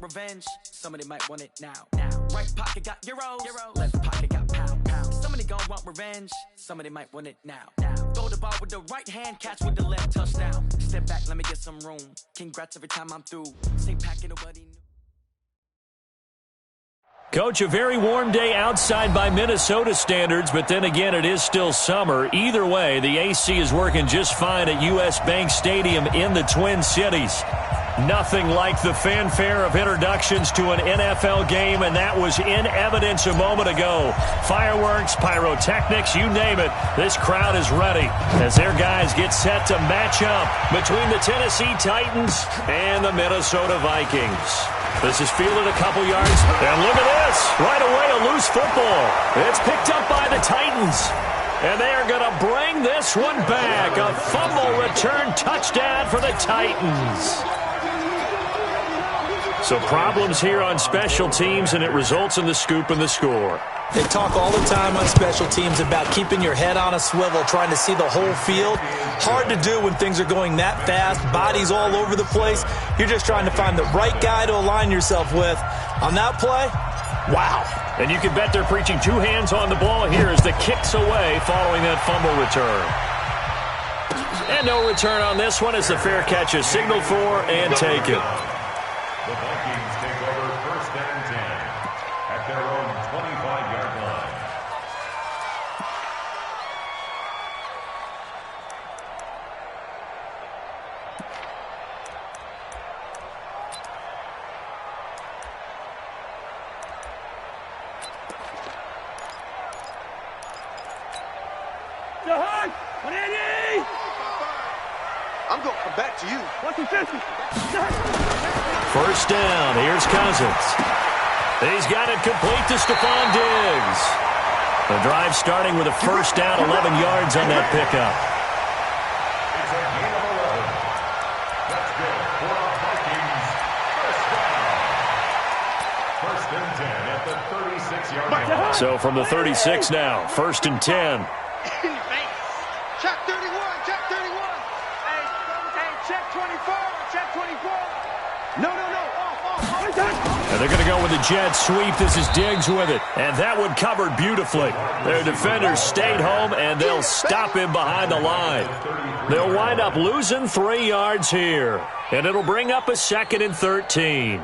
revenge. Somebody might want it now. Right pocket got euros. Left pocket got pound. Somebody gon' want revenge. Somebody might want it now. Throw the ball with the right hand, catch with the left, touchdown. Step back, let me get some room. Congrats every time I'm through. Same packet, nobody knew. Coach, a very warm day outside by Minnesota standards, but then again, it is still summer. Either way, the AC is working just fine at U.S. Bank Stadium in the Twin Cities. Nothing like the fanfare of introductions to an NFL game, and that was in evidence a moment ago. Fireworks, pyrotechnics, you name it. This crowd is ready as their guys get set to match up between the Tennessee Titans and the Minnesota Vikings. This is fielded a couple yards, and look at this. Right away, a loose football. It's picked up by the Titans, and they are going to bring this one back. A fumble return touchdown for the Titans. So problems here on special teams, and it results in the scoop and the score. They talk all the time on special teams about keeping your head on a swivel, trying to see the whole field. Hard to do when things are going that fast, bodies all over the place. You're just trying to find the right guy to align yourself with. On that play, wow. And you can bet they're preaching two hands on the ball here as the kick's away following that fumble return. And no return on this one as the fair catch is signaled for and taken. The Vikings take over 1st and 10 at their own 25-yard line. Jahan, 180! I'm going to come back to you. 150. First down, here's Cousins. He's got it complete to Stephon Diggs. The drive starting with a first down, 11 yards on that pickup. It's a gain of 11. That's good for our Vikings. First down. 1st and 10 at the 36-yard line. So from the 36 now, 1st and 10. Check 31, check 31. Hey, check 24, check 24. No, off. And they're going to go with the jet sweep. This is Diggs with it. And that one covered beautifully. Their defenders stayed home, and they'll stop him behind the line. They'll wind up losing 3 yards here. And it'll bring up a 2nd and 13.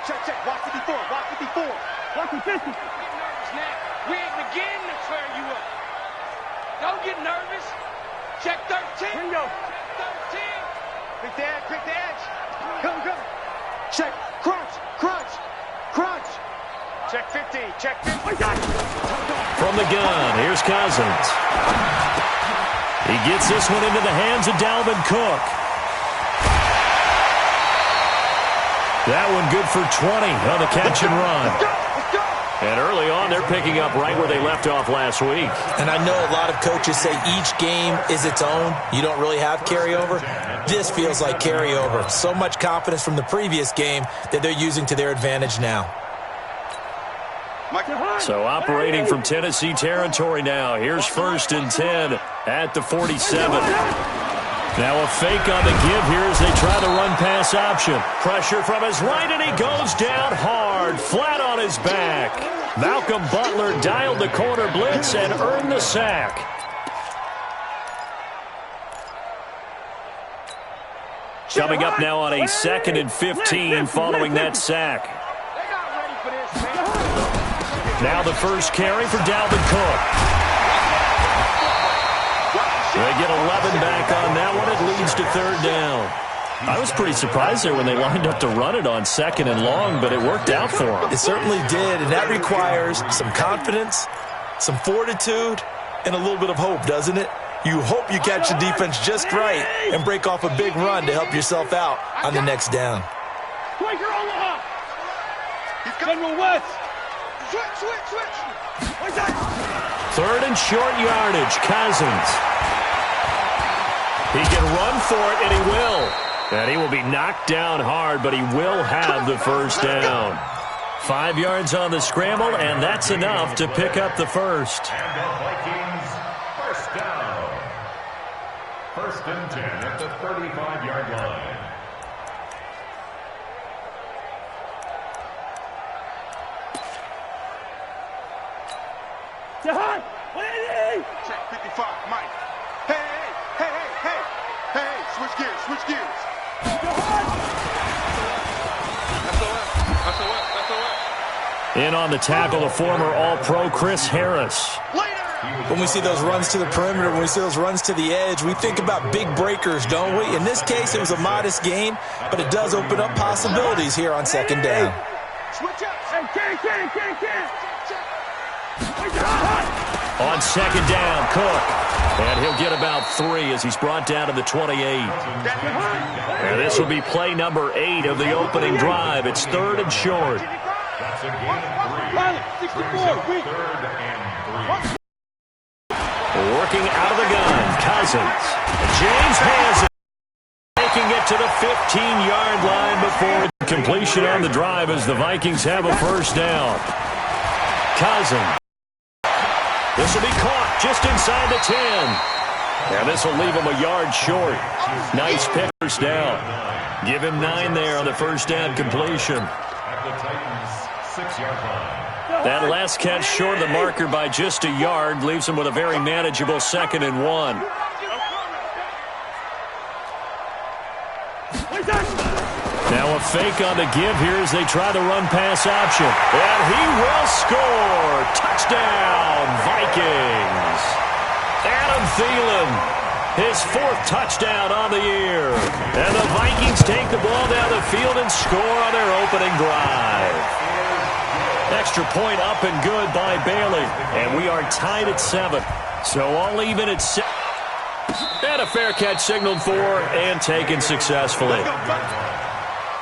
Check. Watch it before. Watch it 50. We ain't beginning to clear you up. Don't get nervous. Check 13. Bingo. Check 13. Quick the edge. Come. Check. Crunch. Check 50. From the gun, here's Cousins. He gets this one into the hands of Dalvin Cook. That one good for 20 on the catch and run. And early on, they're picking up right where they left off last week. And I know a lot of coaches say each game is its own. You don't really have carryover. This feels like carryover. So much confidence from the previous game that they're using to their advantage now. So operating from Tennessee territory now. Here's 1st and 10 at the 47. Now a fake on the give here as they try the run-pass option. Pressure from his right, and he goes down hard, flat on his back. Malcolm Butler dialed the corner blitz and earned the sack. Coming up now on a 2nd and 15 following that sack. Now the first carry for Dalvin Cook. They get 11 back on that one. It leads to 3rd down. I was pretty surprised there when they lined up to run it on 2nd and long, but it worked out for them. It certainly did, and that requires some confidence, some fortitude, and a little bit of hope, doesn't it? You hope you catch the defense just right and break off a big run to help yourself out on the next down. General West. Switch. 3rd and short yardage, Cousins. He can run for it, and he will. And he will be knocked down hard, but he will have the first down. 5 yards on the scramble, and that's enough to pick up the first. And the Vikings first down. First and 10 at the 35-yard line. Jahan, 180! Check 55, Mike. Hey, switch gears. In on the tackle, the former All-Pro Chris Harris. When we see those runs to the perimeter, when we see those runs to the edge, we think about big breakers, don't we? In this case, it was a modest game, but it does open up possibilities here on second down. Switch up! Hey, Ken! On second down, Cook. And he'll get about 3 as he's brought down to the 28. And this will be play number 8 of the opening drive. It's 3rd and short. That's a gain of 3. Third and 3. Working out of the gun, Cousins. James has it. Making it to the 15-yard line before completion on the drive as the Vikings have a first down. Cousins. This will be caught just inside the 10. And this will leave him a yard short. Nice pick, first down. Give him 9 there on the first down completion. At the Titans' 6-yard line. That last catch short of the marker by just a yard leaves him with a very manageable 2nd and 1. Now a fake on the give here as they try the run-pass option. And he will score. Touchdown, Vikings. Adam Thielen, his 4th touchdown on the year. And the Vikings take the ball down the field and score on their opening drive. Extra point up and good by Bailey. And we are tied at 7. So all even at 6. And a fair catch signaled for and taken successfully.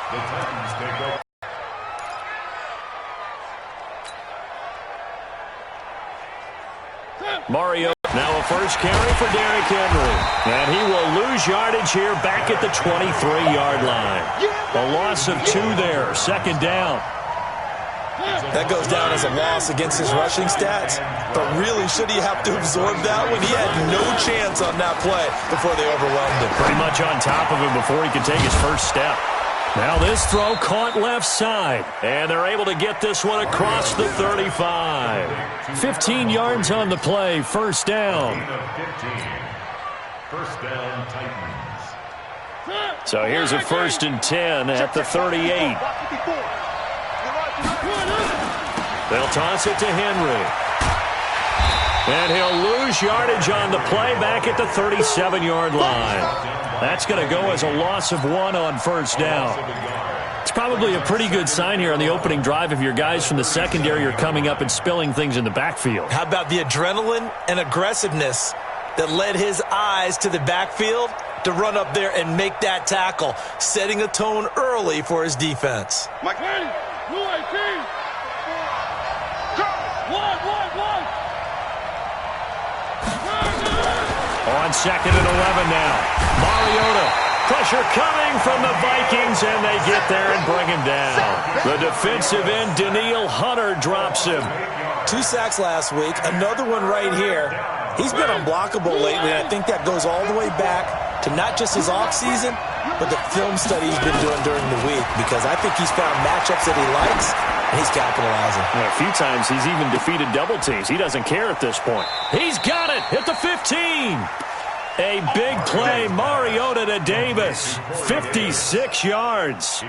The Titans take over. Mario now a first carry for Derrick Henry. And he will lose yardage here back at the 23-yard line. A loss of 2 there. Second down. That goes down as a loss against his rushing stats. But really, should he have to absorb that when he had no chance on that play before they overwhelmed him? Pretty much on top of him before he could take his first step. Now this throw caught left side. And they're able to get this one across the 35. 15 yards on the play. First down. Gain of 15. First down, Titans. So here's a 1st and 10 at the 38. They'll toss it to Henry. And he'll lose yardage on the play back at the 37-yard line. That's going to go as a loss of 1 on first down. It's probably a pretty good sign here on the opening drive if your guys from the secondary are coming up and spilling things in the backfield. How about the adrenaline and aggressiveness that led his eyes to the backfield to run up there and make that tackle, setting a tone early for his defense. Mike. Blue 18. On 2nd and 11 now. Mariota. Pressure coming from the Vikings, and they get there and bring him down. The defensive end, Danielle Hunter, drops him. 2 sacks last week, another one right here. He's been unblockable lately, and I think that goes all the way back to not just his offseason, but the film study he's been doing during the week, because I think he's found matchups that he likes, and he's capitalizing. A few times he's even defeated double teams. He doesn't care at this point. He's got it at the 15. A big play, Mariota to Davis. 56 yards.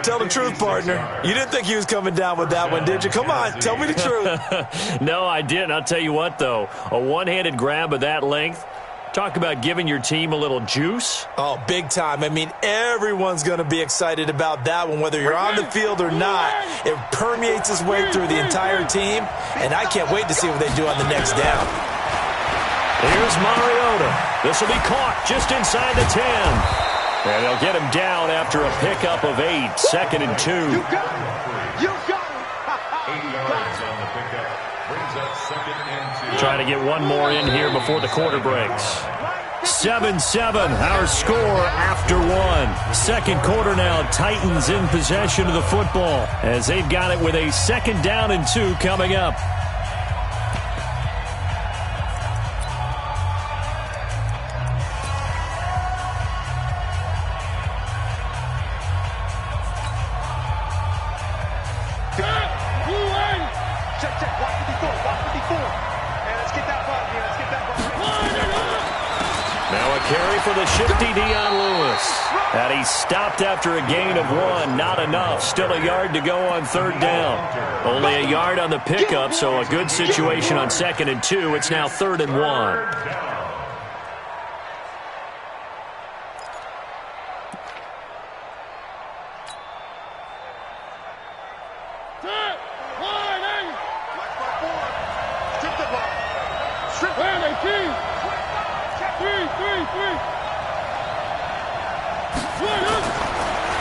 Tell the truth, partner. You didn't think he was coming down with that one, did you? Come on, tell me the truth. No, I didn't. I'll tell you what, though. A one-handed grab of that length. Talk about giving your team a little juice. Oh, big time. I mean, everyone's going to be excited about that one, whether you're on the field or not. It permeates its way through the entire team, and I can't wait to see what they do on the next down. Here's Mariota. This will be caught just inside the 10. And they'll get him down after a pickup of 8. 2nd and 2. You got it. You got it. 8 yards on the pickup. Brings up 2nd and 2. Trying to get one more in here before the quarter breaks. 7-7, our score after 1. Second quarter now, Titans in possession of the football as they've got it with a 2nd down and 2 coming up. Hey, let's get that ball here. Let's get that ball. Now a carry for the shifty Dion Lewis. And he's stopped after a gain of 1. Not enough. Still a yard to go on 3rd down. Only a yard on the pickup, so a good situation on 2nd and 2. It's now 3rd and 1.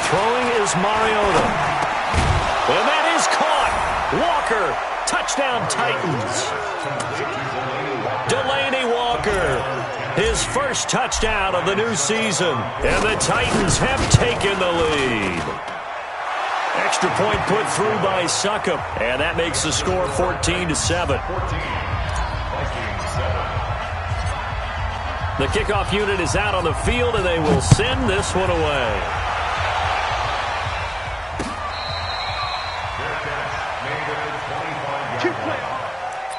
Throwing is Mariota. And that is caught. Walker, touchdown Titans. Delaney Walker, his first touchdown of the new season. And the Titans have taken the lead. Extra point put through by Succop. And that makes the score 14-7. The kickoff unit is out on the field, and they will send this one away.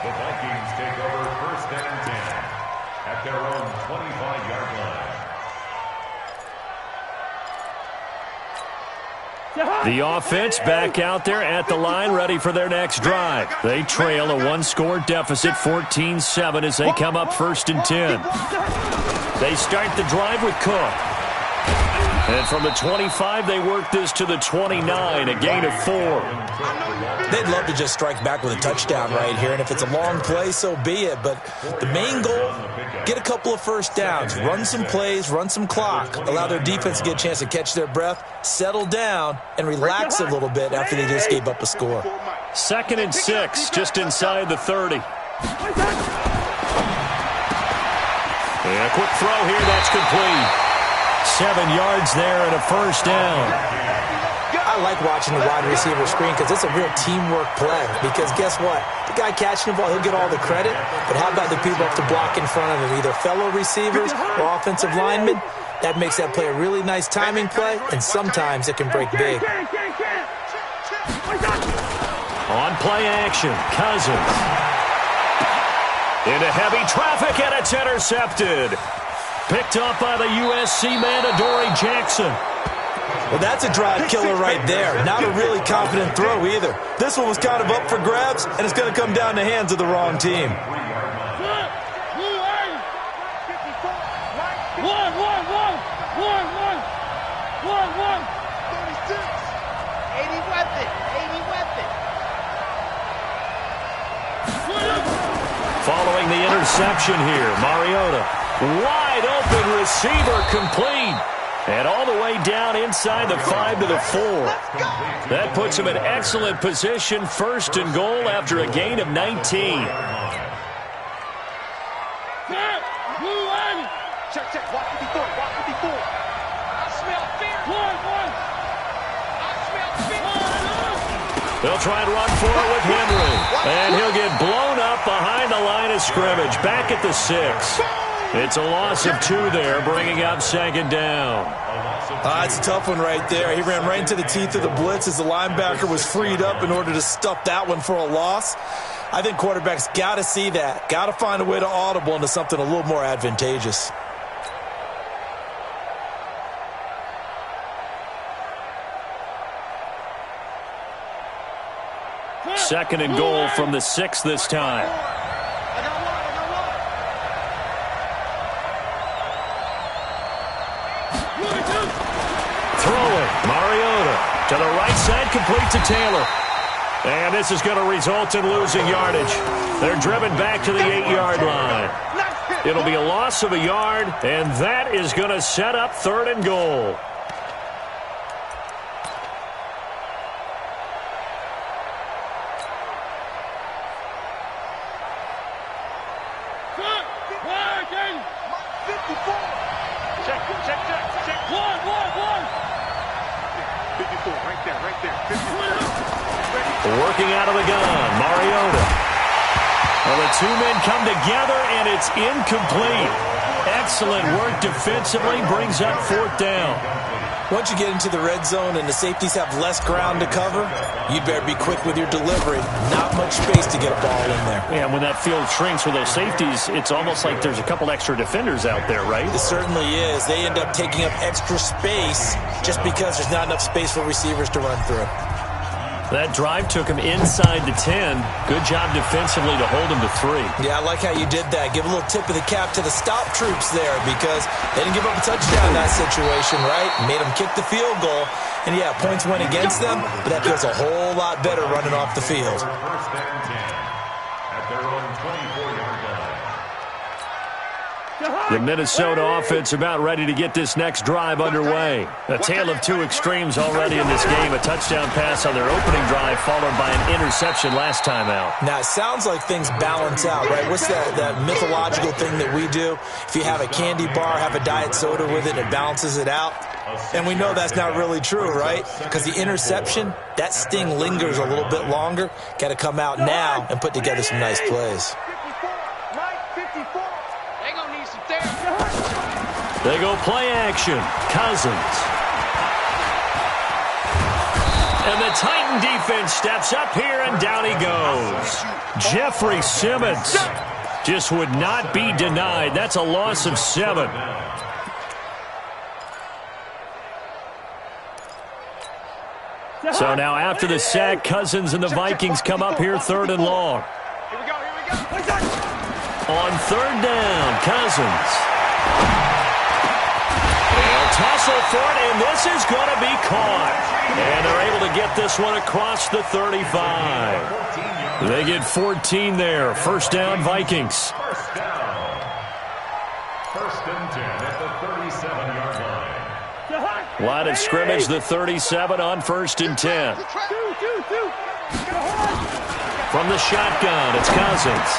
The Vikings take over 1st and 10 at their own 25-yard line. The offense back out there at the line, ready for their next drive. They trail a 1-score deficit, 14-7, as they come up 1st and 10. They start the drive with Cook. And from the 25, they work this to the 29, a gain of 4. They'd love to just strike back with a touchdown right here, and if it's a long play, so be it. But the main goal, get a couple of first downs, run some plays, run some clock, allow their defense to get a chance to catch their breath, settle down, and relax a little bit after they just gave up a score. 2nd and 6, just inside the 30. And a quick throw here, that's complete. 7 yards there and a first down. I like watching the wide receiver screen because it's a real teamwork play. Because guess what? The guy catching the ball, he'll get all the credit. But how about the people up to block in front of him, either fellow receivers or offensive linemen? That makes that play a really nice timing play, and sometimes it can break big. On play action, Cousins. Into heavy traffic, and it's intercepted. Picked up by the USC man, Adoree Jackson. Well, that's a drive killer right there. Not a really confident throw either. This one was kind of up for grabs, and it's going to come down the hands of the wrong team. Following the interception here, Mariota. Wide open receiver, complete. And all the way down inside the 5 to the 4. That puts him in excellent position, 1st and goal after a gain of 19. Check. Walk 54. Walk 54. I smell fear. I smell fear. They'll try and run for it with Henry. And he'll get blown up behind the line of scrimmage, back at the 6. It's a loss of 2 there, bringing up 2nd down. It's a tough one right there. He ran right into the teeth of the blitz as the linebacker was freed up in order to stuff that one for a loss. I think quarterbacks got to see that. Got to find a way to audible into something a little more advantageous. Second and goal from the 6 this time. Throwing, Mariota to the right side, complete to Taylor. And this is going to result in losing yardage. They're driven back to the 8-yard line. It'll be a loss of a yard, and that is going to set up 3rd and goal. Working out of the gun, Mariota. Well, the 2 men come together, and it's incomplete. Excellent work defensively, brings up 4th down. Once you get into the red zone and the safeties have less ground to cover, you better be quick with your delivery. Not much space to get a ball in there. Yeah, and when that field shrinks with those safeties, it's almost like there's a couple extra defenders out there, right? It certainly is. They end up taking up extra space just because there's not enough space for receivers to run through. That drive took him inside the 10. Good job defensively to hold him to 3. Yeah, I like how you did that. Give a little tip of the cap to the stop troops there because they didn't give up a touchdown in that situation, right? Made them kick the field goal. And, yeah, points went against them, but that feels a whole lot better running off the field. First and 10 at their own 24-yard line. The Minnesota offense about ready to get this next drive underway. A tale of two extremes already in this game. A touchdown pass on their opening drive followed by an interception last time out. Now, it sounds like things balance out, right? What's that mythological thing that we do? If you have a candy bar, have a diet soda with it, it balances it out. And we know that's not really true, right? Because the interception, that sting lingers a little bit longer. Got to come out now and put together some nice plays. They go play action. Cousins. And the Titan defense steps up here, and down he goes. Jeffrey Simmons just would not be denied. That's a loss of 7. So now after the sack, Cousins and the Vikings come up here 3rd and long. Here we go. On 3rd down, Cousins. Tussle for it, and this is going to be caught. And they're able to get this one across the 35. They get 14 there. 1st down, Vikings. First down. 1st and 10 at the 37-yard line. Line of scrimmage, the 37 on 1st and 10. From the shotgun, it's Cousins.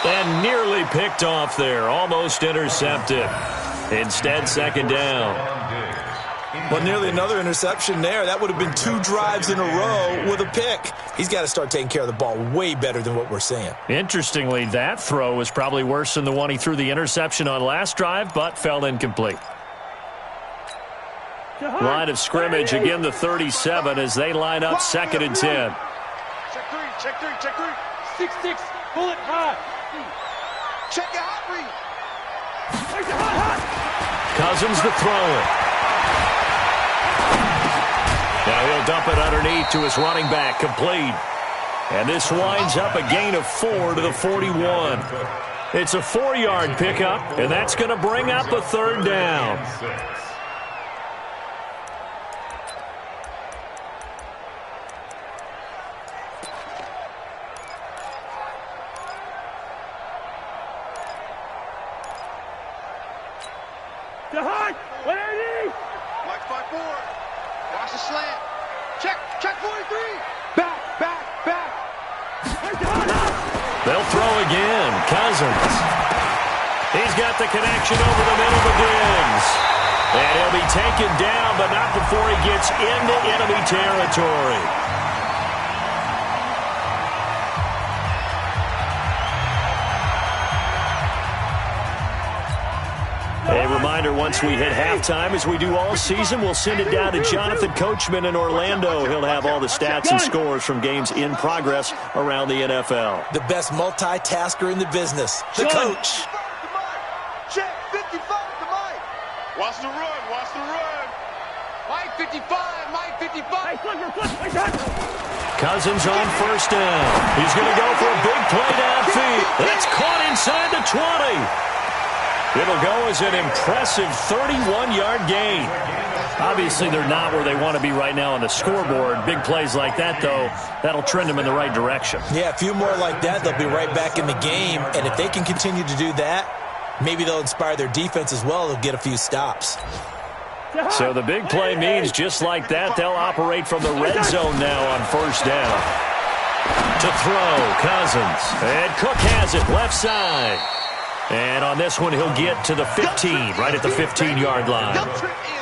And nearly picked off there. Almost intercepted. Instead, 2nd down. Well, nearly another interception there. That would have been 2 drives in a row with a pick. He's got to start taking care of the ball way better than what we're seeing. Interestingly, that throw was probably worse than the one he threw the interception on last drive, but fell incomplete. Line of scrimmage, again the 37 as they line up 2nd and 10. Check three. 6-6, bullet high. Check your hot read. Cousins to throw it. Now he'll dump it underneath to his running back, complete. And this winds up a gain of 4 to the 41. It's a 4-yard pickup, and that's going to bring up a 3rd down. Watch 5-4. Watch the slant. Check 43. Back. They'll throw again. Cousins. He's got the connection over the middle to Diggs. And he'll be taken down, but not before he gets into enemy territory. A reminder, once we hit halftime, as we do all season, we'll send it down to Jonathan Coachman in Orlando. He'll have all the stats and scores from games in progress around the NFL. The best multitasker in the business, the coach. Check 55 to Mike. Watch the run. Mike 55. Cousins on 1st down. He's going to go for a big play downfield. That's caught inside the 20. It'll go as an impressive 31-yard gain. Obviously, they're not where they want to be right now on the scoreboard. Big plays like that, though, that'll trend them in the right direction. Yeah, a few more like that, they'll be right back in the game. And if they can continue to do that, maybe they'll inspire their defense as well. They'll get a few stops. So the big play means just like that, they'll operate from the red zone now on 1st down. To throw, Cousins. And Cook has it, left side. And on this one, he'll get to the 15, right at the 15-yard line.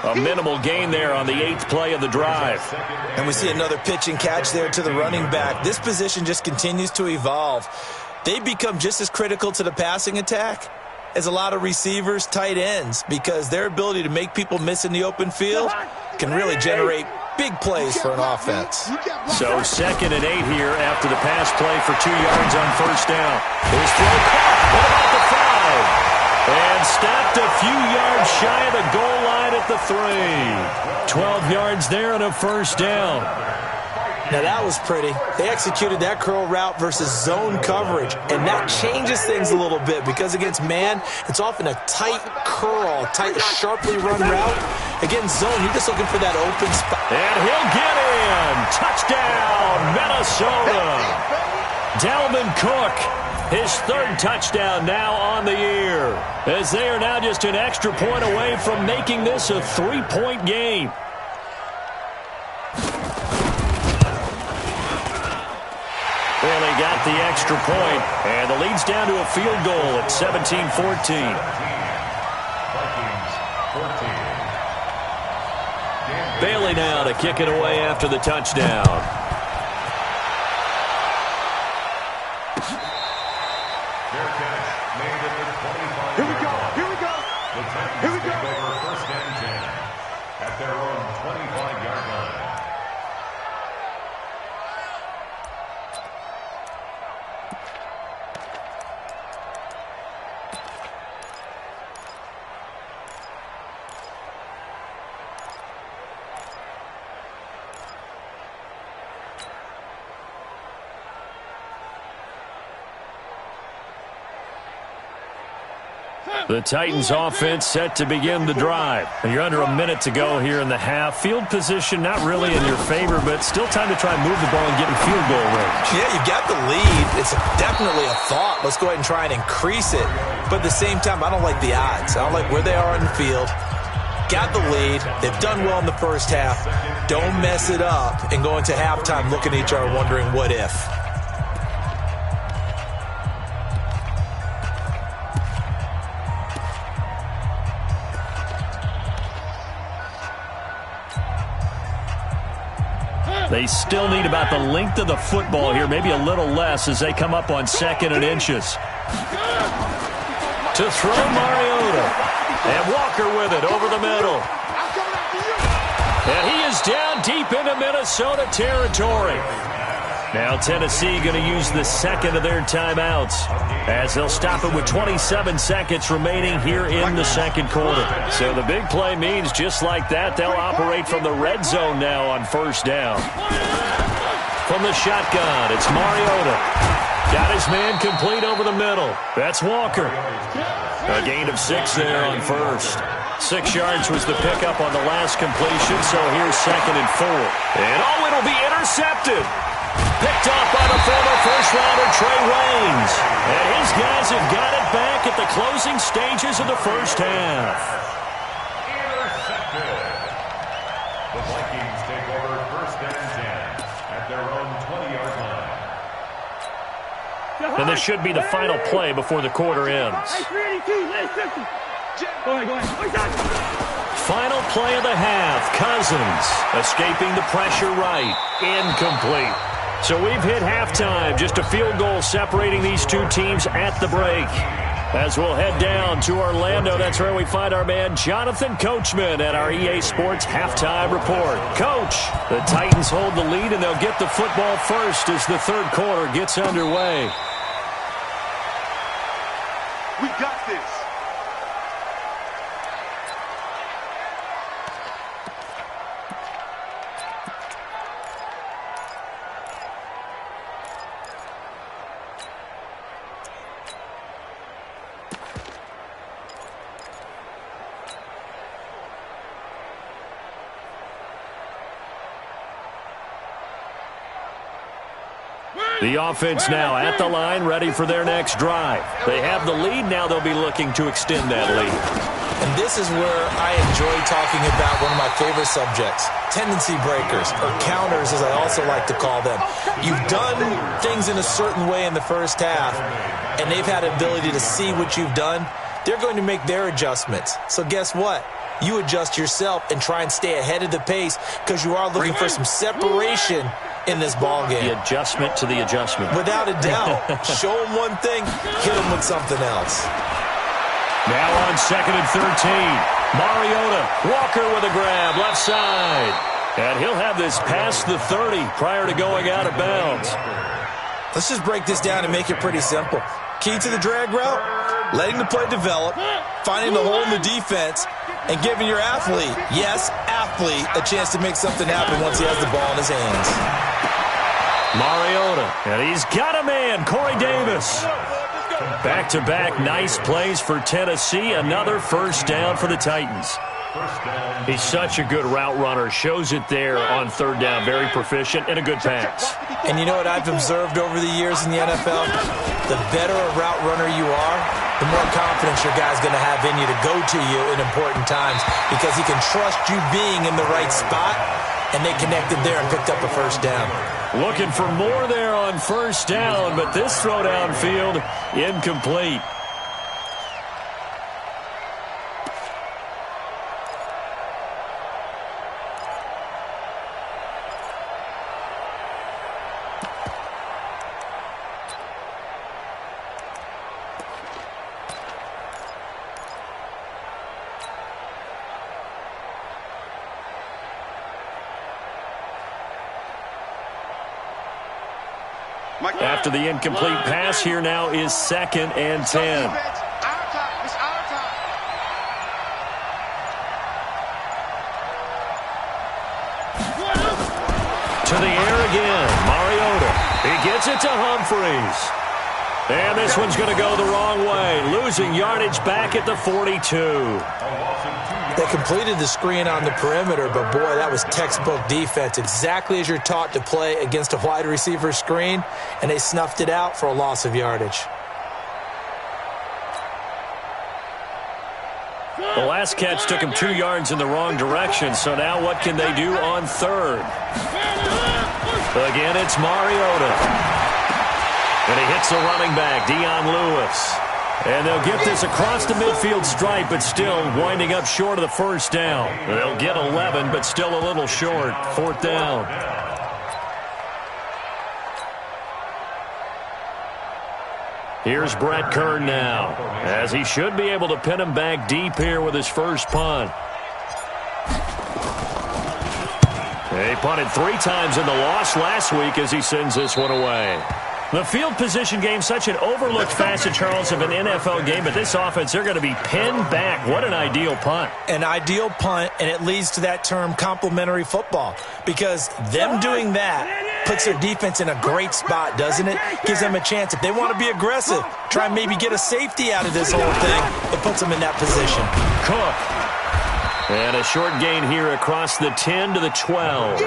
A minimal gain there on the 8th play of the drive. And we see another pitch and catch there to the running back. This position just continues to evolve. They become just as critical to the passing attack is a lot of receivers, tight ends, because their ability to make people miss in the open field can really generate big plays for an offense. So 2nd and 8 here after the pass play for 2 yards on first down. His throw caught. What about the 5? And stopped a few yards shy of the goal line at the 3. 12 yards there and a first down. Now that was pretty. They executed that curl route versus zone coverage, and that changes things a little bit because against man, it's often a tight curl, tight, sharply run route. Against zone, you're just looking for that open spot. And he'll get in. Touchdown, Minnesota. Dalvin Cook, his 3rd touchdown now on the year, as they are now just an extra point away from making this a 3-point game. Well, they got the extra point, and the lead's down to a field goal at 17-14. Bailey now to kick it away after the touchdown. Here we go. Here we go. Here we go. Over 1st and 10 at their own 25-yard line. The Titans offense set to begin the drive. And you're under a minute to go here in the half. Field position not really in your favor, but still time to try and move the ball and get in field goal range. Yeah, you got the lead. It's definitely a thought. Let's go ahead and try and increase it. But at the same time, I don't like the odds. I don't like where they are on the field. Got the lead. They've done well in the first half. Don't mess it up and go into halftime looking at each other wondering what if. They still need about the length of the football here, maybe a little less as they come up on 2nd and inches. To throw Mariota. And Walker with it over the middle. And he is down deep into Minnesota territory. Now Tennessee going to use the 2nd of their timeouts as they'll stop it with 27 seconds remaining here in the 2nd quarter. So the big play means just like that, they'll operate from the red zone now on first down. From the shotgun, it's Mariota. Got his man complete over the middle. That's Walker. A gain of 6 there on first. 6 yards was the pickup on the last completion, so here's 2nd and 4. And it'll be intercepted. Picked off by the former first-rounder Trey Waynes. And his guys have got it back at the closing stages of the first half. Intercepted. The Vikings take over 1st and 10 at their own 20-yard line. And this should be the final play before the quarter ends. Final play of the half. Cousins escaping the pressure right. Incomplete. So we've hit halftime. Just a field goal separating these two teams at the break. As we'll head down to Orlando, that's where we find our man Jonathan Coachman at our EA Sports Halftime Report. Coach, the Titans hold the lead, and they'll get the football first as the 3rd quarter gets underway. We got this. The offense now at the line, ready for their next drive. They have the lead. Now they'll be looking to extend that lead. And this is where I enjoy talking about one of my favorite subjects, tendency breakers, or counters as I also like to call them. You've done things in a certain way in the first half, and they've had the ability to see what you've done. They're going to make their adjustments. So guess what? You adjust yourself and try and stay ahead of the pace because you are looking for some separation in this ball game. The adjustment to the adjustment. Without a doubt. Show them one thing, hit them with something else. Now on 2nd and 13. Mariota, Walker with a grab, left side. And he'll have this past the 30 prior to going out of bounds. Let's just break this down and make it pretty simple. Key to the drag route, letting the play develop, finding the hole in the defense, and giving your athlete, yes, athlete, a chance to make something happen once he has the ball in his hands. Mariota, and he's got a man, Corey Davis. Back-to-back nice plays for Tennessee. Another first down for the Titans. He's such a good route runner. Shows it there on 3rd down. Very proficient and a good pass. And you know what I've observed over the years in the NFL? The better a route runner you are, the more confidence your guy's going to have in you to go to you in important times because he can trust you being in the right spot, and they connected there and picked up a first down. Looking for more there on 1st down, but this throw downfield incomplete. After the incomplete pass, here now is 2nd and 10. To the air again, Mariota. He gets it to Humphreys. And this one's going to go the wrong way, losing yardage back at the 42. They completed the screen on the perimeter, but boy, that was textbook defense. Exactly as you're taught to play against a wide receiver screen, and they snuffed it out for a loss of yardage. The last catch took him 2 yards in the wrong direction, so now what can they do on 3rd? Again, it's Mariota. And he hits the running back, Dion Lewis. And they'll get this across the midfield stripe, but still winding up short of the first down. They'll get 11, but still a little short. 4th down. Here's Brett Kern now, as he should be able to pin him back deep here with his first punt. He punted 3 times in the loss last week as he sends this one away. The field position game, such an overlooked facet, Charles, of an NFL game, but this offense, they're going to be pinned back. What an ideal punt. An ideal punt, and it leads to that term complementary football, because them doing that puts their defense in a great spot, doesn't it? Gives them a chance. If they want to be aggressive, try and maybe get a safety out of this whole thing, it puts them in that position. Cook. And a short gain here across the 10 to the 12.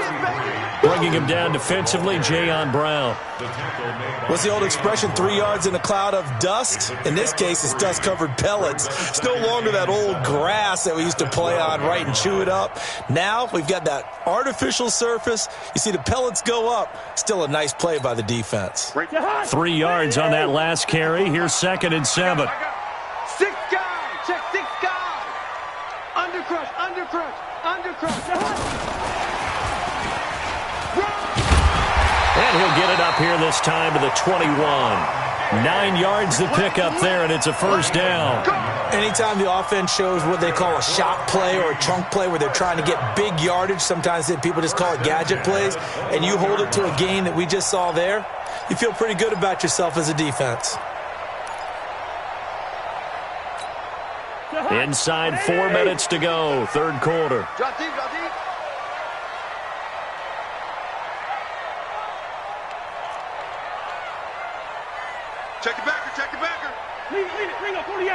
Bringing him down defensively, Jayon Brown. What's the old expression, 3 yards in a cloud of dust? In this case, it's dust-covered pellets. It's no longer that old grass that we used to play on, right, and chew it up. Now we've got that artificial surface. You see the pellets go up. Still a nice play by the defense. 3 yards on that last carry. Here's 2nd and 7. 6 guys. Check 6 guys. Undercrush, undercrush, undercrush. And he'll get it up here this time to the 21. 9 yards to pick up there, and it's a first down. Anytime the offense shows what they call a shot play or a chunk play where they're trying to get big yardage, sometimes people just call it gadget plays, and you hold it to a gain that we just saw there, you feel pretty good about yourself as a defense. Inside 4 minutes to go, 3rd quarter. Drop deep, drop deep. Check the backer, check the backer. Leave it, bring up 48.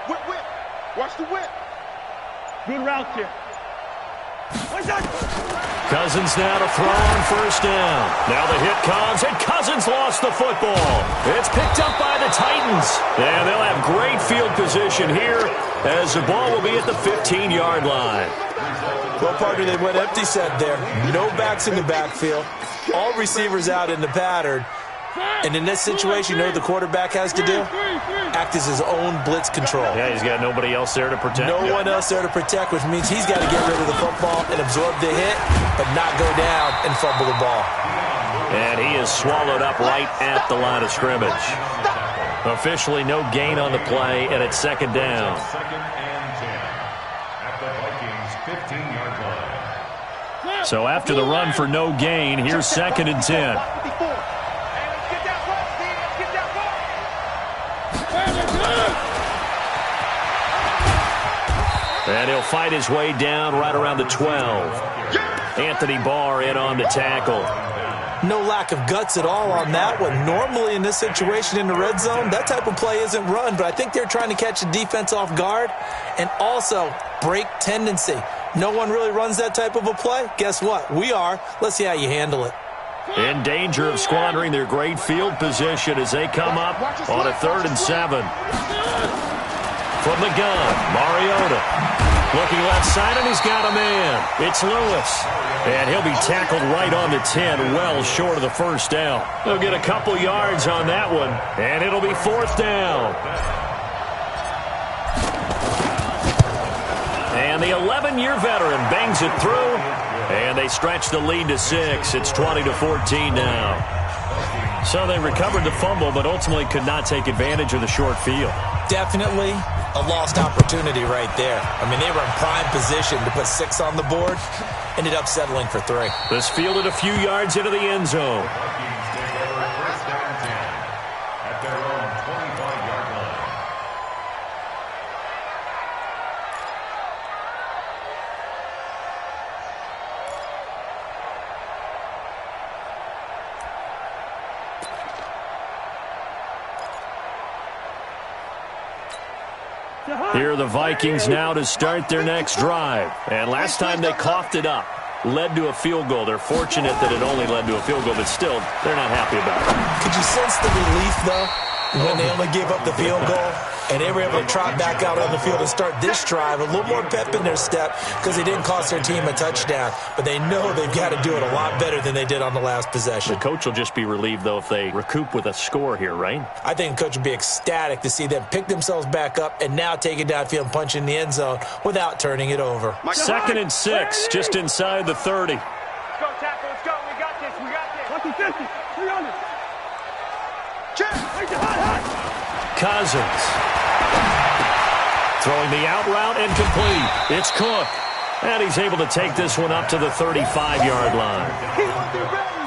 Whip. Watch the whip. Good route here. What's that? Cousins now to throw on first down. Now the hit comes, and Cousins lost the football. It's picked up by the Titans. And they'll have great field position here as the ball will be at the 15-yard line. Well, partner, they went empty set there. No backs in the backfield. All receivers out in the pattern. And in this situation, you know what the quarterback has to do? Act as his own blitz control. Yeah, he's got nobody else there to protect. No one else there to protect, which means he's got to get rid of the football and absorb the hit, but not go down and fumble the ball. And he is swallowed up right at the line of scrimmage. Officially no gain on the play, and it's second down. Second and 10 at the Vikings 15-yard line. So after the run for no gain, here's second and 10. And he'll fight his way down right around the 12. Anthony Barr in on the tackle. No lack of guts at all on that one. Normally in this situation in the red zone, that type of play isn't run, but I think they're trying to catch the defense off guard and also break tendency. No one really runs that type of a play. Guess what? We are. Let's see how you handle it. In danger of squandering their great field position as they come up on a 3rd and 7. From the gun, Mariota. Looking left side, and he's got a man. It's Lewis. And he'll be tackled right on the 10, well short of the first down. They'll get a couple yards on that one, and it'll be 4th down. And the 11-year veteran bangs it through, and they stretch the lead to 6. It's 20-14 now. So they recovered the fumble, but ultimately could not take advantage of the short field. Definitely a lost opportunity right there. I mean, they were in prime position to put 6 on the board. Ended up settling for 3. This fielded a few yards into the end zone. Vikings take over first down and 10 at their own 25-yard line. Here are the Vikings now to start their next drive. And last time they coughed it up, led to a field goal. They're fortunate that it only led to a field goal, but still, they're not happy about it. Could you sense the relief, though, when they only gave up the field goal and they were able to trot back out on the field and start this drive? A little more pep in their step because they didn't cost their team a touchdown, but they know they've got to do it a lot better than they did on the last possession. The coach will just be relieved, though, if they recoup with a score here, right? I think the coach would be ecstatic to see them pick themselves back up and now take it downfield and punch in the end zone without turning it over. 2nd and 6, just inside the 30. Let's go, tackle. Let's go. We got this. We got this. 150, 300. Check. Cousins. Throwing the out route and complete. It's Cook. And he's able to take this one up to the 35-yard line.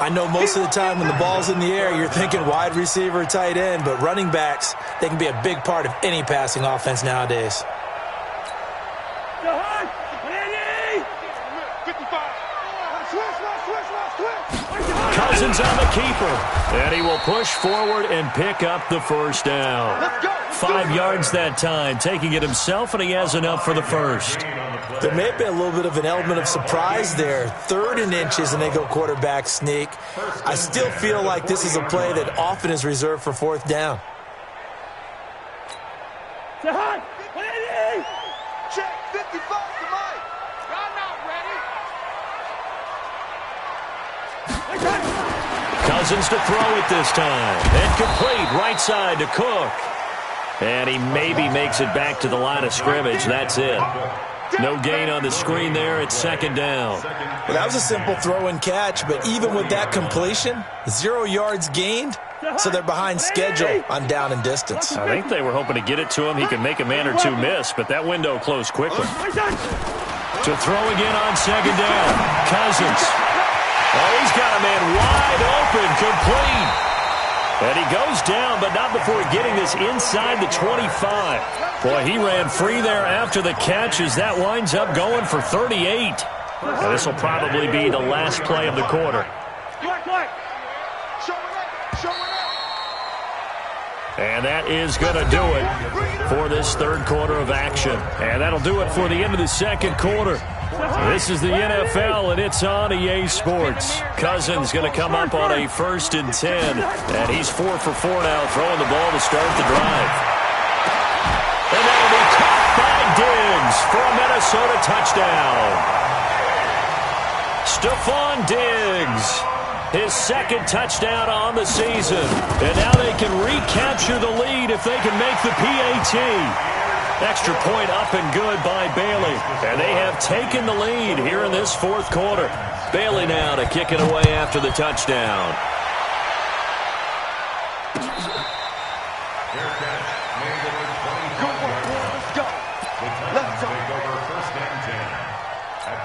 I know most of the time when the ball's in the air, you're thinking wide receiver, tight end, but running backs, they can be a big part of any passing offense nowadays. 55. Cousins on the keeper. And he will push forward and pick up the first down. 5 yards that time, taking it himself, and he has enough for the first. There may have been a little bit of an element of surprise there. 3rd and inches, and they go quarterback sneak. I still feel like this is a play that often is reserved for 4th down. Jahan, 180. Check. 55 to Mike. Y'all not ready. Cousins to throw it this time. And complete right side to Cook. And he maybe makes it back to the line of scrimmage. That's it. No gain on the screen there. It's 2nd down. Well, that was a simple throw and catch, but even with that completion, 0 yards gained, so they're behind schedule on down and distance. I think they were hoping to get it to him. He could make a man or two miss, but that window closed quickly. To throw again on 2nd down. Cousins. Oh, he's got a man wide open, complete. And he goes down, but not before getting this inside the 25. Boy, he ran free there after the catch as that winds up going for 38. Now, this will probably be the last play of the quarter. And that is going to do it for this 3rd quarter of action. And that'll do it for the end of the 2nd quarter. This is the NFL, and it's on EA Sports. Cousins going to come up on a 1st and 10, and he's 4 for 4 now, throwing the ball to start the drive. And that'll be caught by Diggs for a Minnesota touchdown. Stephon Diggs, his 2nd touchdown on the season. And now they can recapture the lead if they can make the PAT. Extra point up and good by Bailey. And they have taken the lead here in this 4th quarter. Bailey now to kick it away after the touchdown.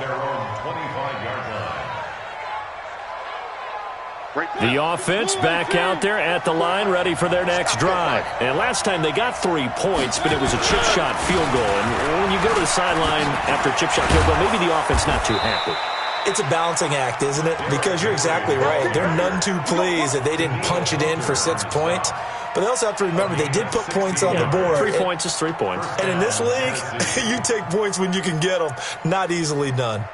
their own 25-yard line. The offense back out there at the line, ready for their next drive. And last time they got 3 points, but it was a chip shot field goal. And when you go to the sideline after a chip shot field goal, maybe the offense not too happy. It's a balancing act, isn't it? Because you're exactly right. They're none too pleased that they didn't punch it in for 6 points. But they also have to remember they did put points on the board. 3 points is 3 points. And in this league, you take points when you can get them. Not easily done.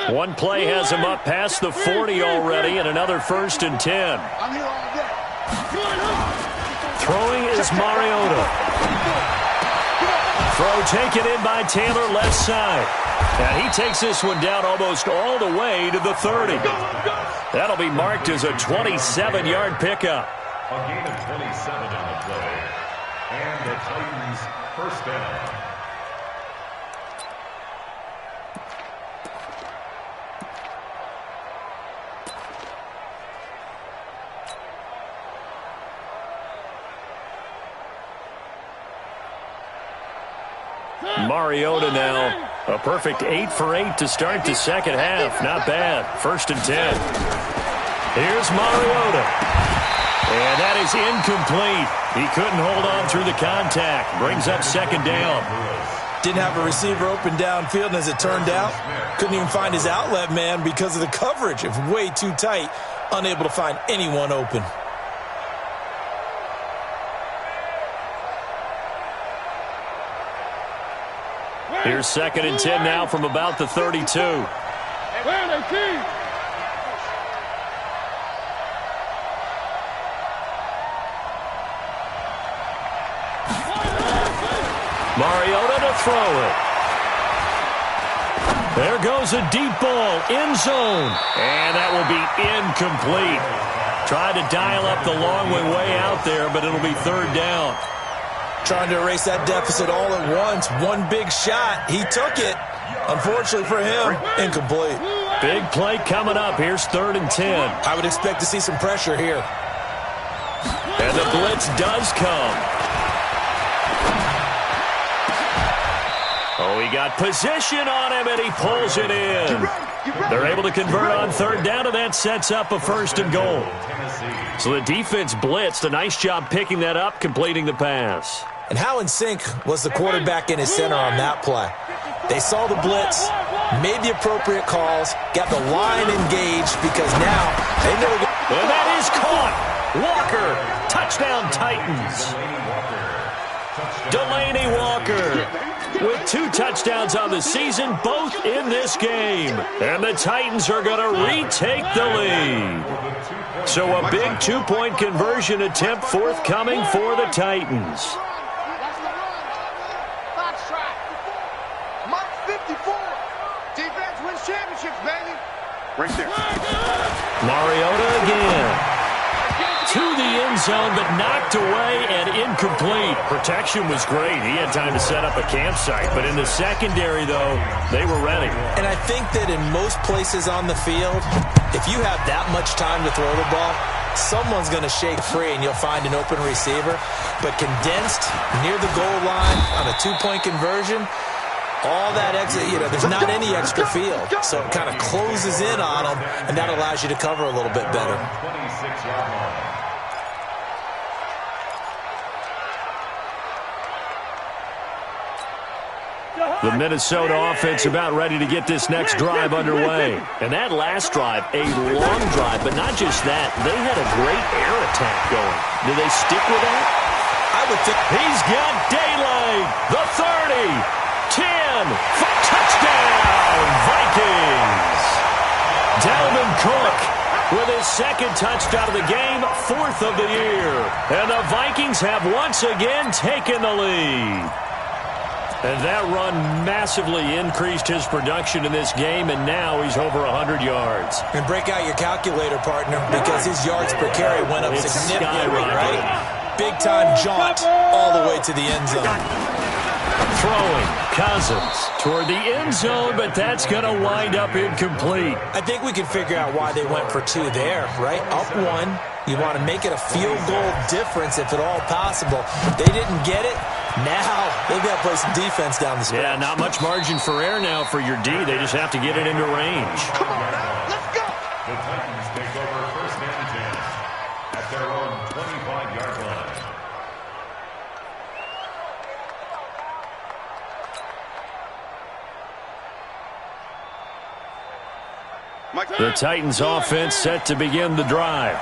One play has him up past the 40 already, and another 1st and 10. Throwing is Mariota. Throw taken in by Taylor, left side. And he takes this one down almost all the way to the 30. That'll be marked as a 27-yard pickup. A gain of 27 in the play. And the Titans first down. Mariota now, a perfect 8 for 8 to start the second half. Not bad. 1st and 10. Here's Mariota. And that is incomplete. He couldn't hold on through the contact. Brings up 2nd down. Didn't have a receiver open downfield, and as it turned out, couldn't even find his outlet man because of the coverage. It was way too tight. Unable to find anyone open. Here's 2nd and 10 now from about the 32. Mariota to throw it. There goes a deep ball, end zone. And that will be incomplete. Tried to dial up the long way out there, but it'll be 3rd down. Trying to erase that deficit all at once. One big shot. He took it. Unfortunately for him, incomplete. Big play coming up. Here's 3rd and 10. I would expect to see some pressure here. And the blitz does come. Oh, he got position on him, and he pulls it in. They're able to convert on 3rd down, and that sets up a 1st and goal. So the defense blitzed. A nice job picking that up, completing the pass. And how in sync was the quarterback in his center on that play? They saw the blitz, made the appropriate calls, got the line engaged because now they know. And that is caught. Walker, touchdown Titans. Delaney Walker with 2 touchdowns on the season, both in this game. And the Titans are going to retake the lead. So a big 2-point conversion attempt forthcoming for the Titans. Right there. Mariota again. To the end zone, but knocked away and incomplete. Protection was great. He had time to set up a campsite. But in the secondary, though, they were ready. And I think that in most places on the field, if you have that much time to throw the ball, someone's going to shake free and you'll find an open receiver. But condensed near the goal line on a 2-point conversion, all that exit, there's not any extra field. So it kind of closes in on them, and that allows you to cover a little bit better. 26-yard line. The Minnesota offense about ready to get this next drive underway. And that last drive, a long drive, but not just that. They had a great air attack going. Do they stick with that? I would think. He's got daylight. The 30. 10, touchdown, Vikings. Dalvin Cook with his 2nd touchdown of the game, 4th of the year. And the Vikings have once again taken the lead. And that run massively increased his production in this game, and now he's over 100 yards. And break out your calculator, partner, because his yards per carry went up significantly, right? Big-time jaunt all the way to the end zone. Throwing, Cousins toward the end zone, but that's going to wind up incomplete. I think we can figure out why they went for two there, right? Up one, you want to make it a field goal difference if at all possible. They didn't get it. Now they've got to play some defense down the stretch. Yeah, not much margin for error now for your D. They just have to get it into range. Come on now, let's go. The Titans take over first and 10 at their own 25-yard line. The Titans offense set to begin the drive.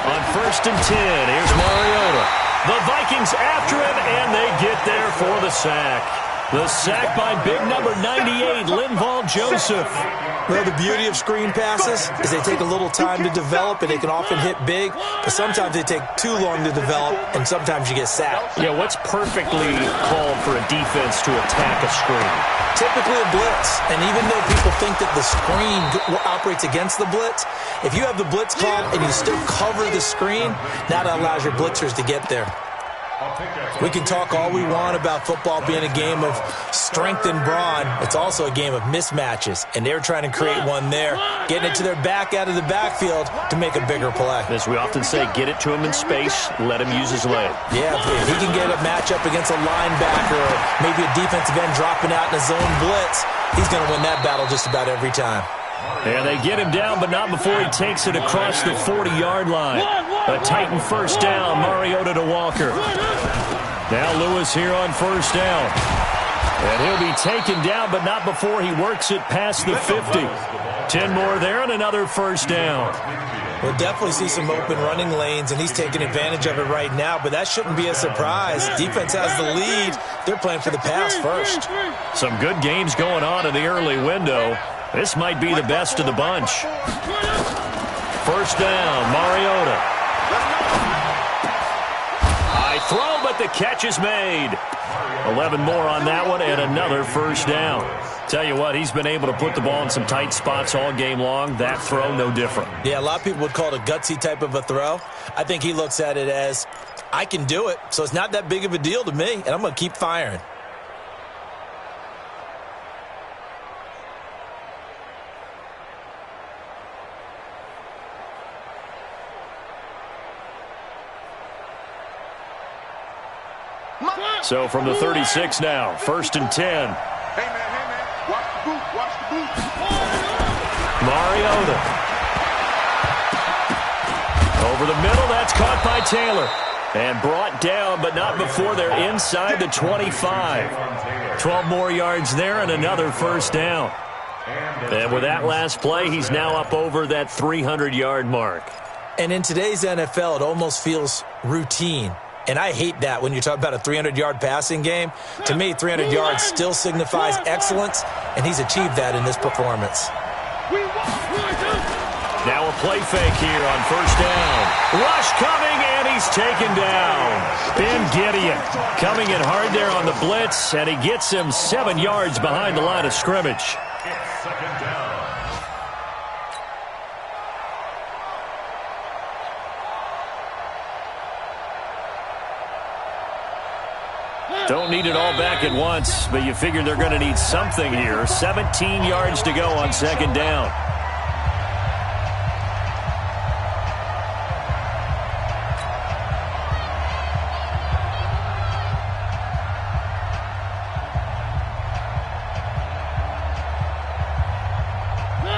On first and 10, here's Mariota. The Vikings after him, and they get there for the sack. The sack by big number 98, Linval Joseph. Well, the beauty of screen passes is they take a little time to develop, and they can often hit big, but sometimes they take too long to develop, and sometimes you get sacked. Yeah, what's perfectly called for a defense to attack a screen? Typically a blitz, and even though people think that the screen operates against the blitz, if you have the blitz called and you still cover the screen, that allows your blitzers to get there. We can talk all we want about football being a game of strength and brawn. It's also a game of mismatches, and they're trying to create one there, getting it to their back out of the backfield to make a bigger play. As we often say, get it to him in space, let him use his leg. Yeah, if he can get a matchup against a linebacker or maybe a defensive end dropping out in a zone blitz, he's going to win that battle just about every time. And they get him down, but not before he takes it across the 40-yard line. A Titan first down, Mariota to Walker. Now Lewis here on first down. And he'll be taken down, but not before he works it past the 50. 10 more there and another first down. We'll definitely see some open running lanes, and he's taking advantage of it right now, but that shouldn't be a surprise. Defense has the lead. They're playing for the pass first. Some good games going on in the early window. This might be the best of the bunch. First down, Mariota. High throw, but the catch is made. 11 more on that one and another first down. Tell you what, he's been able to put the ball in some tight spots all game long. That throw, no different. Yeah, a lot of people would call it a gutsy type of a throw. I think he looks at it as, I can do it, so it's not that big of a deal to me, and I'm going to keep firing. So from the 36 now, first and 10. Hey, man, watch the boot, watch the boot. Mariota. Over the middle, that's caught by Taylor. And brought down, but not before they're inside the 25. 12 more yards there and another first down. And with that last play, he's now up over that 300-yard mark. And in today's NFL, it almost feels routine. And I hate that when you talk about a 300-yard passing game. To me, 300 yards still signifies excellence, and he's achieved that in this performance. Now a play fake here on first down. Rush coming, and he's taken down. Ben Gideon coming in hard there on the blitz, and he gets him 7 yards behind the line of scrimmage. It's second down. Don't need it all back at once, but you figure they're going to need something here. 17 yards to go on second down.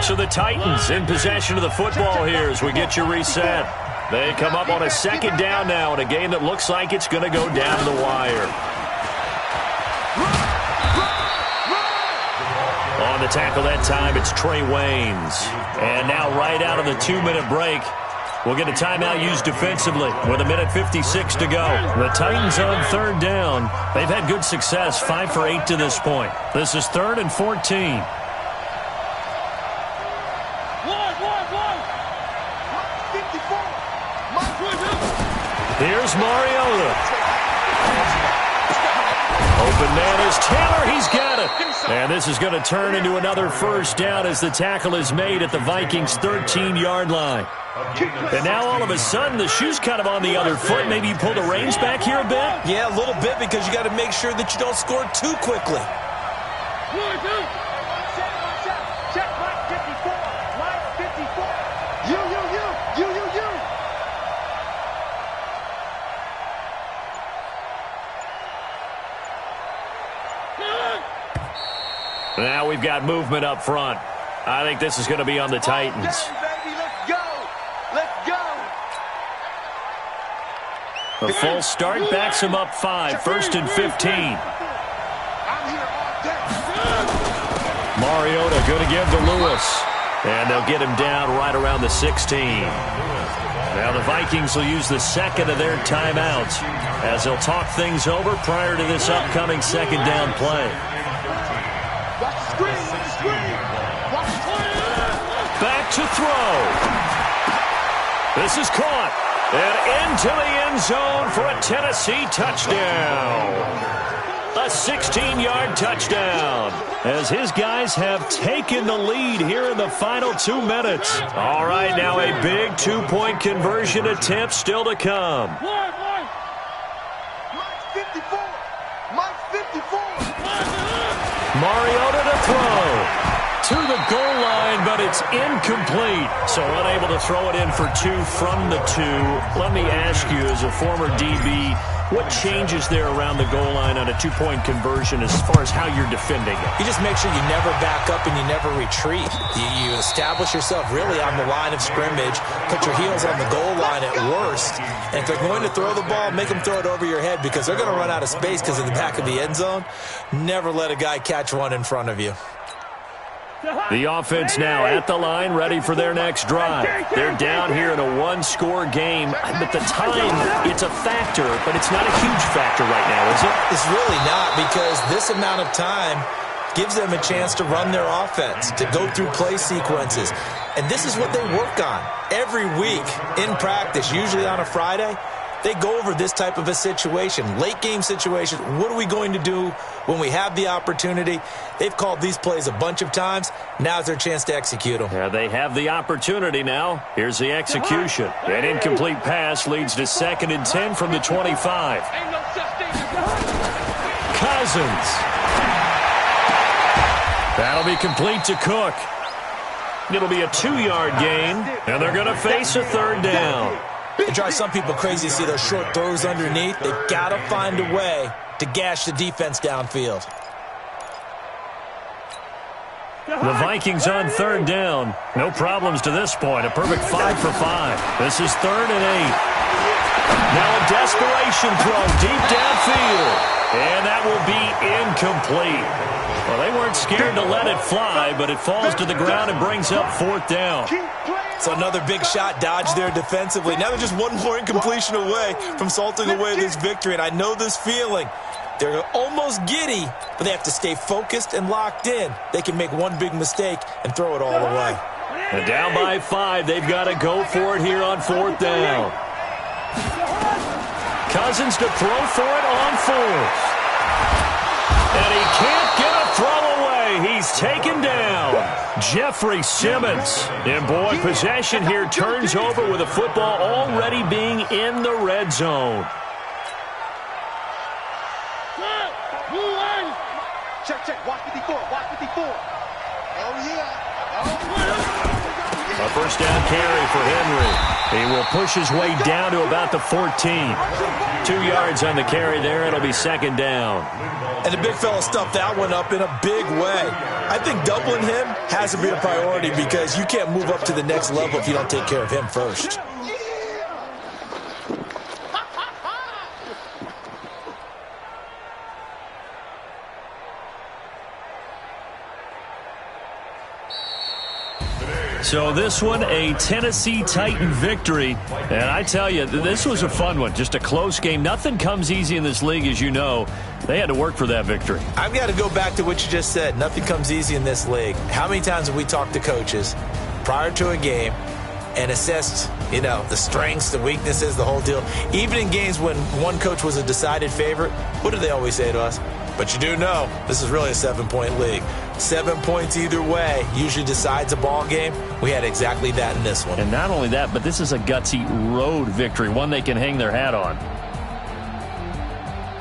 So the Titans in possession of the football here as we get you reset. They come up on a second down now in a game that looks like it's going to go down the wire. On the tackle that time, it's Trey Waynes. And now right out of the 2-minute break, we'll get a timeout used defensively with 1:56 to go. The Titans on third down. They've had good success, 5 for 8 to this point. This is 3rd and 14. Here's Mariota. Open man is Taylor. He's got got it. And this is going to turn into another first down as the tackle is made at the Vikings' 13-yard line. And now all of a sudden the shoe's kind of on the other foot. Maybe you pull the reins back here a bit? Yeah, a little bit, because you got to make sure that you don't score too quickly. Check Mike 54. Mike 54. You. Now we've got movement up front. I think this is going to be on the Titans. Baby, let's go. Let's go. The full start backs him up 5, first and 15. I'm here all day. Mariota going to give to Lewis. And they'll get him down right around the 16. Now the Vikings will use the second of their timeouts as they'll talk things over prior to this upcoming second down play. Watch the screen. Watch the screen. Back to throw. This is caught. And into the end zone for a Tennessee touchdown. A 16-yard touchdown as his guys have taken the lead here in the final 2 minutes. All right, now a big 2-point conversion attempt still to come. Mike 54. Mike 54. Mariota to throw. To the goal line, but it's incomplete. So unable to throw it in for 2 from the 2. Let me ask you, as a former DB, what changes there around the goal line on a 2-point conversion as far as how you're defending it? You just make sure you never back up and you never retreat. You establish yourself really on the line of scrimmage, put your heels on the goal line at worst, and if they're going to throw the ball, make them throw it over your head because they're going to run out of space because of the back of the end zone. Never let a guy catch one in front of you. The offense now at the line, ready for their next drive. They're down here in a 1-score game, but the time, it's a factor, but it's not a huge factor right now, is it? It's really not, because this amount of time gives them a chance to run their offense, to go through play sequences. And this is what they work on every week in practice, usually on a Friday. They go over this type of a situation, late game situation. What are we going to do when we have the opportunity? They've called these plays a bunch of times. Now's their chance to execute them. Yeah, they have the opportunity now. Here's the execution. An incomplete pass leads to 2nd and 10 from the 25. Ain't no such thing as Cousins. That'll be complete to Cook. It'll be a 2-yard gain, and they're going to face a 3rd down. It drives some people crazy to see those short throws underneath. They've got to find a way to gash the defense downfield. The Vikings on 3rd down. No problems to this point. A perfect 5 for 5. This is 3rd and 8. Now a desperation throw deep downfield. And that will be incomplete. Well, they weren't scared to let it fly, but it falls to the ground and brings up 4th down. So another big shot dodged there defensively. Now they're just one more incompletion away from salting away this victory. And I know this feeling. They're almost giddy, but they have to stay focused and locked in. They can make one big mistake and throw it all away. And down by 5, they've got to go for it here on 4th down. Cousins to throw for it on 4th. And he can't get a throw away. He's taken down. Jeffrey Simmons. And boy, possession here turns over with the football already being in the red zone. Check. Watch 54. Watch 54. Oh, yeah. A first down carry for Henry. He will push his way down to about the 14. 2 yards on the carry there. It'll be 2nd down. And the big fella stuffed that one up in a big way. I think doubling him has to be a priority because you can't move up to the next level if you don't take care of him first. So this one, a Tennessee Titan victory. And I tell you, this was a fun one. Just a close game. Nothing comes easy in this league, as you know. They had to work for that victory. I've got to go back to what you just said. Nothing comes easy in this league. How many times have we talked to coaches prior to a game and assessed, the strengths, the weaknesses, the whole deal? Even in games when one coach was a decided favorite, what do they always say to us? But you do know this is really a 7-point league. 7 points either way usually decides a ball game. We had exactly that in this one. And not only that, but this is a gutsy road victory, one they can hang their hat on.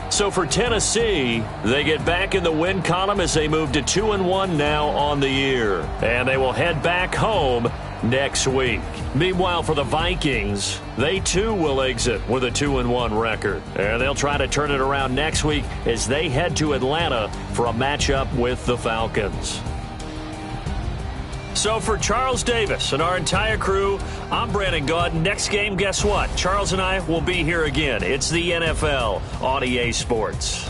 So for Tennessee, they get back in the win column as they move to 2-1 now on the year. And they will head back home next week. Meanwhile, for the Vikings, they too will exit with a 2-1 record. And they'll try to turn it around next week as they head to Atlanta for a matchup with the Falcons. So for Charles Davis and our entire crew, I'm Brandon Gaud. Next game, guess what? Charles and I will be here again. It's the NFL on EA Sports.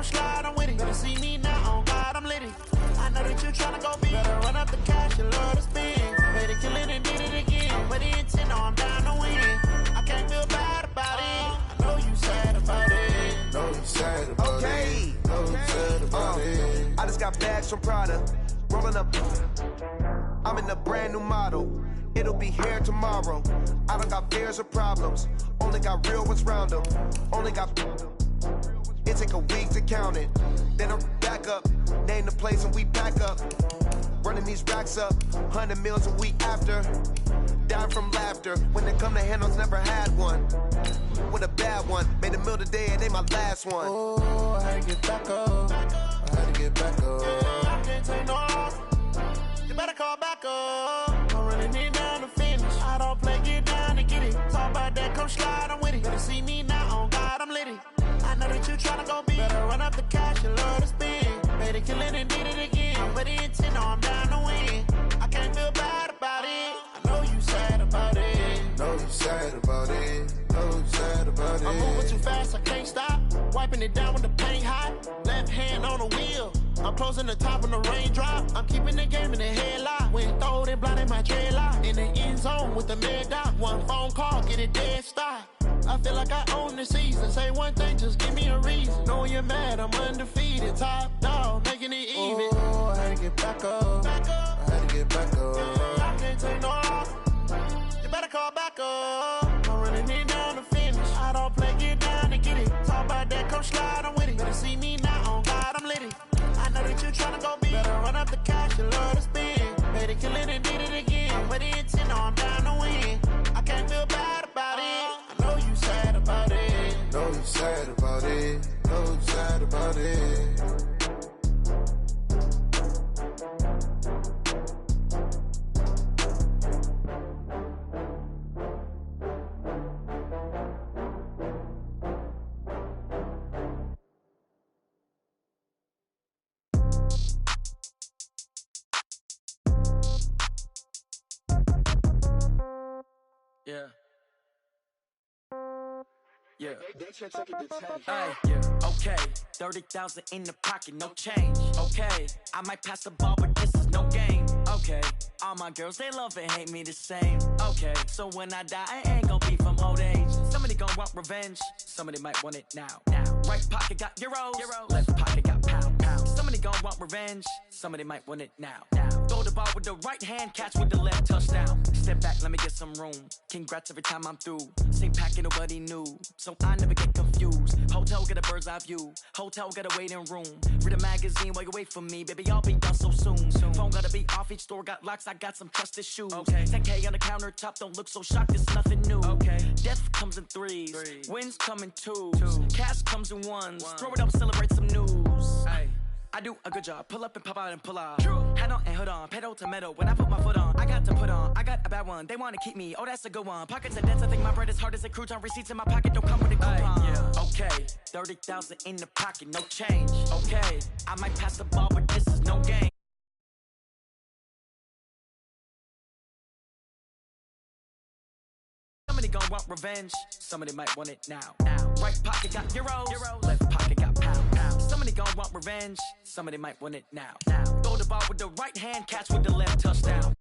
Slide, I'm with it. Better see me now. I know that you tryna go big. Better run up the cash, you love to spend. Made it kill it and did it again. But the intent, no, I'm down to win. I can't feel bad about it. I know you sad about it. Know you sad about it. Know you sad about it. I just got bags from Prada. Rolling up. I'm in a brand new model. It'll be here tomorrow. I don't got fears or problems. Only got real ones round them. Only got. It take a week to count it. Then I'm back up. Name the place and we back up. Running these racks up. 100 meals a week after. Dying from laughter. When it come to handles, never had one. With a bad one. Made a meal today and ain't my last one. Oh, I had to get back up. I had to get back up. I can't take no loss. You better call back up. I'm running it down to finish. I don't play, get down to get it. Talk about that, come slide, I'm with it. Better see me now, on God, I'm litty. I know that you tryna go big. Better run up the cash, you love to spend. Made it kill it and did it again. But the intent, no, I'm down to win. I can't feel bad about it. I know you sad about it. Know you sad about it. Know you sad about it. I'm moving too fast, I can't stop. Wiping it down with the paint hot. Left hand on the wheel. I'm closing the top when the raindrop. I'm keeping the game in the headlock. When throwed and blinded my dreadlock. In the end zone with the mad dot. One phone call, get it dead stop. I feel like I own the season. Say one thing, just give me a reason. Knowing you're mad, I'm undefeated. Top dog, making it even. Oh, I had to get back up. I had to get back up. I can't take no loss. You better call back up. I'm running it down to finish. I don't play, get down to get it. Talk about that, come slide, I'm with it. Better see me now, on God, I'm litty. I know that you tryna go big. Better run up the cash, you love to spend. Made it kill it and did it again. But the intent, no, I'm down to win. I can't feel bad about it. I know you sad about it. Know you sad about it. Know you sad about it. Yeah. Yeah. Hey, yeah. Okay. 30,000 in the pocket, no change. Okay. I might pass the ball, but this is no game. Okay. All my girls, they love and hate me the same. Okay. So when I die, I ain't gonna be from old age. Somebody gonna want revenge. Somebody might want it now. Right pocket got euros. Left pocket got pound. Somebody gonna want revenge. Somebody might want it now. Throw the ball with the right hand, catch with the left, touchdown. Step back, let me get some room. Congrats every time I'm through. Same packet, nobody knew. So I never get confused. Hotel, get a bird's eye view. Hotel, got a waiting room. Read a magazine while you wait for me. Baby, I'll be done so soon. Phone gotta be off, each store got locks. I got some trusted shoes. Okay. 10K on the countertop, don't look so shocked, it's nothing new. Okay. Death comes in threes. Wins come in twos. Cash comes in ones. Throw it up, celebrate some news. Ay. I do a good job, pull up and pop out and pull off. Hat on and hood on, pedal to metal. When I put my foot on, I got to put on. I got a bad one, they wanna keep me. Oh, that's a good one. Pockets are dense, I think my bread is hard as a crouton. Receipts in my pocket don't come with a coupon. Yeah. Okay, 30,000 in the pocket, no change. Okay, I might pass the ball, but this is no game. Somebody gon' want revenge. Somebody might want it now. Right pocket got euros. Left pocket got pound. Somebody gon' want revenge. Somebody might want it now. Throw the ball with the right hand, catch with the left, touchdown.